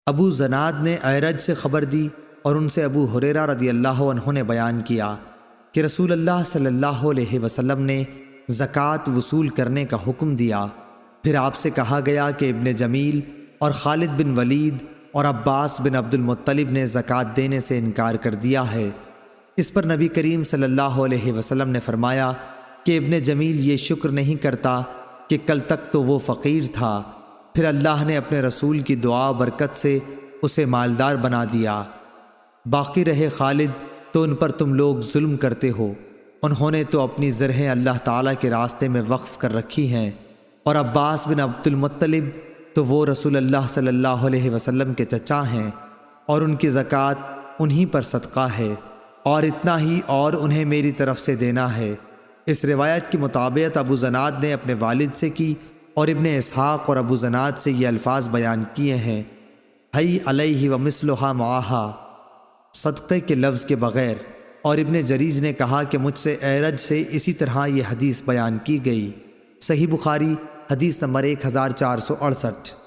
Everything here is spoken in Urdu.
ابو زناد نے اعرج سے خبر دی اور ان سے ابو ہریرہ رضی اللہ عنہ نے بیان کیا کہ رسول اللہ صلی اللہ علیہ وسلم نے زکوٰۃ وصول کرنے کا حکم دیا۔ پھر آپ سے کہا گیا کہ ابن جمیل اور خالد بن ولید اور عباس بن عبد المطلب نے زکوٰۃ دینے سے انکار کر دیا ہے۔ اس پر نبی کریم صلی اللہ علیہ وسلم نے فرمایا کہ ابن جمیل یہ شکر نہیں کرتا کہ کل تک تو وہ فقیر تھا، پھر اللہ نے اپنے رسول کی دعا برکت سے اسے مالدار بنا دیا۔ باقی رہے خالد تو ان پر تم لوگ ظلم کرتے ہو، انہوں نے تو اپنی زرہیں اللہ تعالیٰ کے راستے میں وقف کر رکھی ہیں، اور عباس بن عبد المطلب تو وہ رسول اللہ صلی اللہ علیہ وسلم کے چچا ہیں، اور ان کی زکوٰۃ انہی پر صدقہ ہے، اور اتنا ہی اور انہیں میری طرف سے دینا ہے۔ اس روایت کی مطابقت ابو زناد نے اپنے والد سے کی، اور ابن اسحاق اور ابو زناد سے یہ الفاظ بیان کیے ہیں، حی علیہ ومثلھا معہا، صدقے کے لفظ کے بغیر۔ اور ابن جریج نے کہا کہ مجھ سے اعرج سے اسی طرح یہ حدیث بیان کی گئی۔ صحیح بخاری حدیث نمبر 1468۔